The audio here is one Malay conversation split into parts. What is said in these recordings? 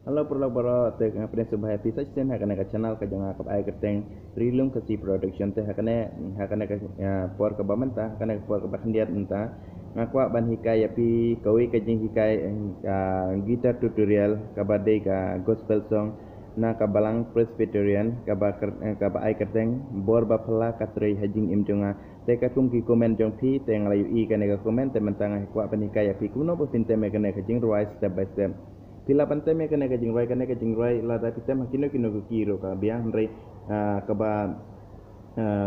Halo perlo teh apne subah episode sen hakana ka channel ka janga ka ai kerteng rilum ka si production teh hakana ka por ka bamenta hakana ka por ka bakhandiat enta ngakwa ban hikai api kawi ka jing hikai guitar tutorial ka badai ka gospel song na ka balang presbyterian ka ba ai kerteng bor ba phala ka trei hajing imjonga te ka kum ki komen jong phi te ngalayu I ka ne ka komen te mentang kwa ban hikai api kuno po pinte me ka ne ka jing rise step by step Pila pantem ya kena kajing rai la tapi tem kino kiro ka biang rai ka ba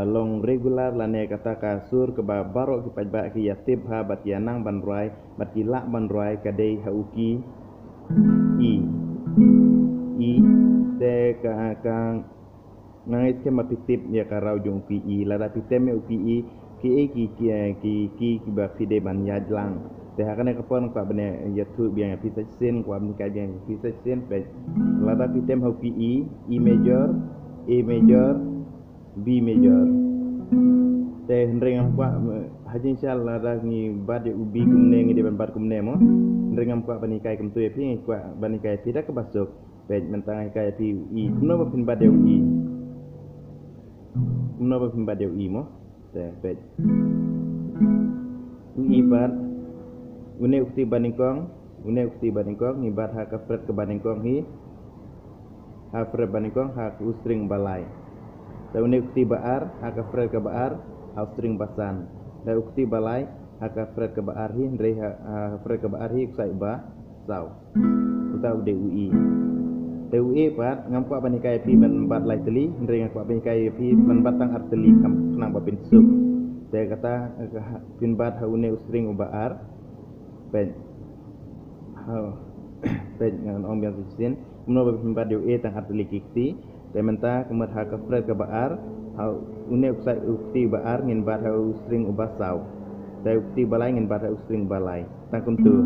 long regular la ne kata ka sur ka ba baro ki pajba ki ya tip ha bat ya nang ban rai bat ki la ban rai ka dei ha uki i te ka nangis ke mapitip ya ka rau jong pi I la tapi tem uki I ki ba fide ban ya jlang te hakane kapon kwa bene ya tu biang pisa sen kwa bene ka biang pisa sen pe lada pitem hau pi E major A major B major te hendring kwa hajin shal lada ni bade ubi kumne ngi de ban kumne mo hendring kwa bene kai kum tu ya pi kwa bene kai tidak ke basuk pe mentang kai pi I kuno ba pin bade I kuno ba pin bade I mo te pe I bar Une ukti baningkong ni bat ha ka fret ke baningkong hi ha fret baningkong ha ustring balai. Da une ukti baar ha ka fret ke baar ha ustring basan. Da ukti balai ha ka fret ke baar hi ndrei ha fret ke baar hi kusai ba sau. Uta ude ui. Da ui pat ngampa banikai pi ban bat lai teli ndrei ngakpa banikai pi ban batang arteli kam kenang ba pin sup. Saya kata pin bat ha une ustring ubaar pen ngan om yang sin menurut pembat yo tang arteli kikti tementa kemat ha ka fred ka baar ha une usai ukti baar ngin bat ha string ubasau dai ukti balai ngin bat ha string balai tangkum tu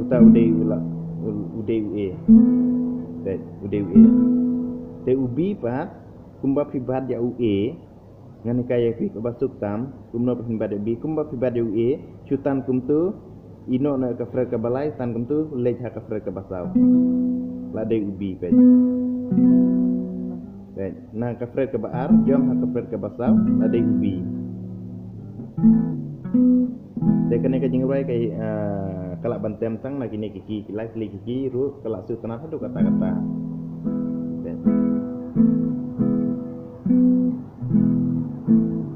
uta ude te ubi pat kumba pibat ya ue ngan kaya fi ka basuk tam kumno pembat bi kumba pibat ya ue chutan kum tu ino na ka fred ka balai tan kum tu lej ha ka fred ka basau la de ubi pe na ka fred ka baar jom ha ka fred ka basau la de ubi de kene ka jing rai kai kalak bantem tang na kini kiki lai kiki ru kalak su tanah tu kata-kata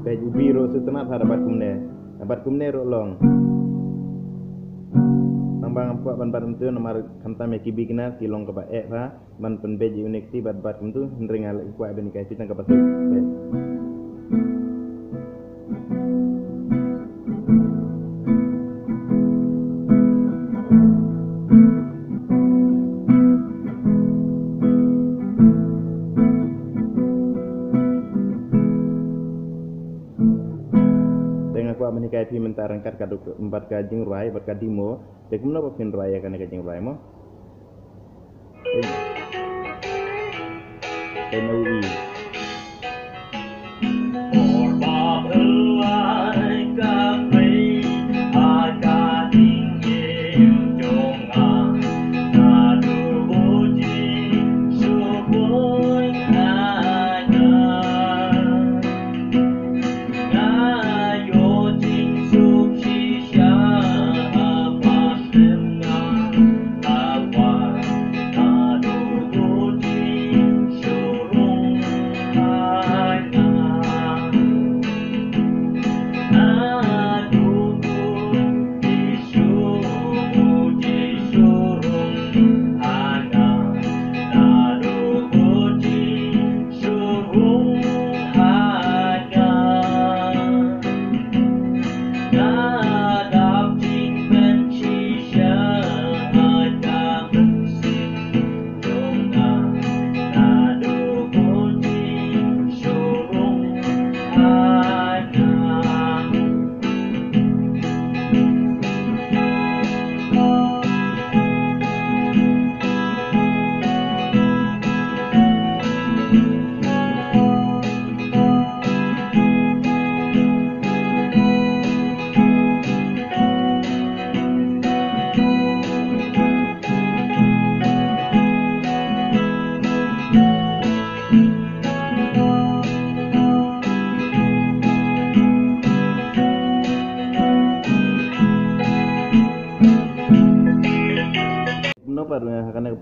pe ubi ru su tanah hadapat kumne ru long bang puak ban tu nomor kantam ya kibi kena kilong ke ba ha ban pen beji unik ti bat tu ndringal kuat ben kai pitang ke batu Menikah pi mentaran kat kaduk empat kajing rai berkat dimo dek menapa pin rai kan kajing rai mo NUI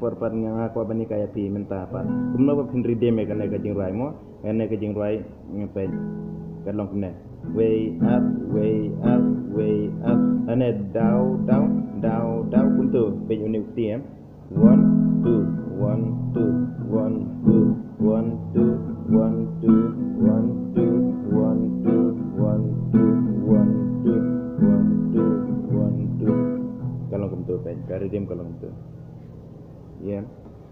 por nga ko bani kaya pi menta pa kumno ba pinri de me kana ka jing rai mo ene ka jing rai pe ka long kumne way up ane down kuntu pe uni tm 1 2 1 2 1 2 1 2 1 2 1 2 1 2 1 2 1 2 1 2 kalau kumtu pe kari dim kalau kumtu ya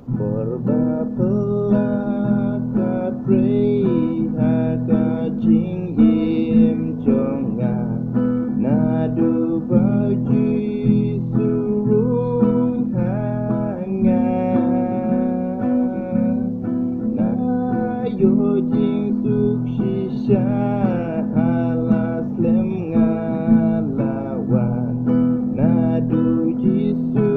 Berbapelaka prei haka jing im jonga nadu baju surung hanga na yo jing suk shisha alas lem ngalawan nadu jisu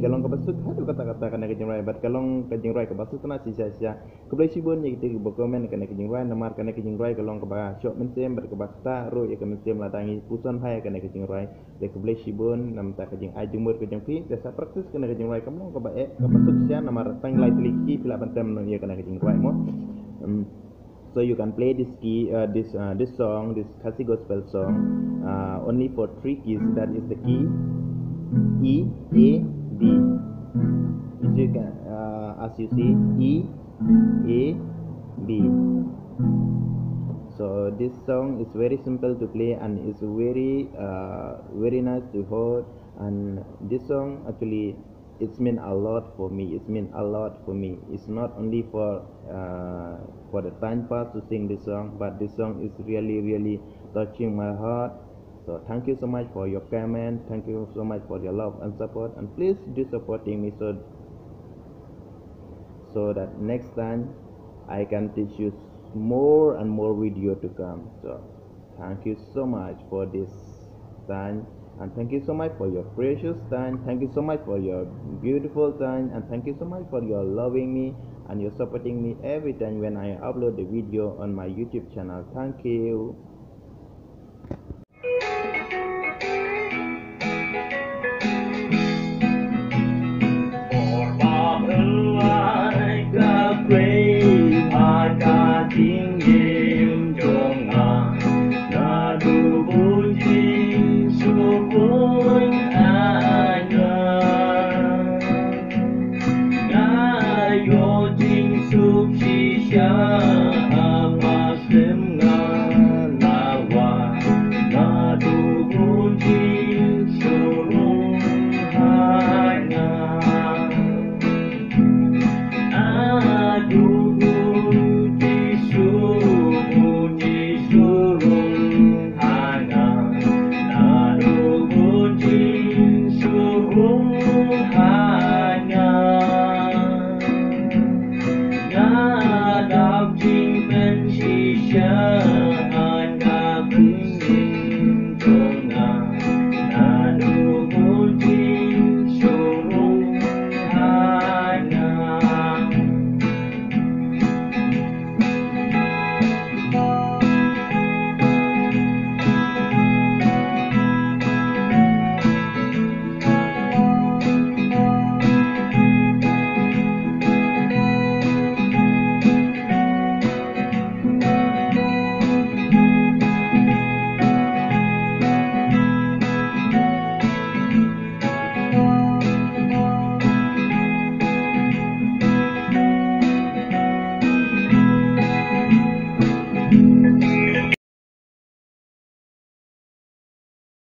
kalong kabasuk hadu kata-kata kana kejing rai bat kalong kejing rai kabasuk tana sia-sia keblai sibun ye kita berkomen kana kejing rai namar kana kejing rai kalong kaba syok mensem bat kabasta ro ya kemensem latangi puson hai kana kejing rai de keblai sibun nam ta kejing ajumur kejing pi desa praktis kana kejing rai kalong kaba kabasuk sia namar tang lai teliki pila bantem no ye kana kejing rai mo so you can play this key this song, this Khasi gospel song only for 3 keys. That is the key E, A, D. As you see, E, A, B. So this song is very simple to play and is very nice to hold. And this song actually it's mean a lot for me. It's not only for the time pass to sing this song, but this song is really touching my heart. So thank you so much for your comment. Thank you so much for your love and support, and please do supporting me so that next time I can teach you more and more video to come. So thank you so much for this time, and thank you so much for your precious time. Thank you so much for your beautiful time, and thank you so much for your loving me and your supporting me every time when I upload the video on my YouTube channel. Thank you. Shine.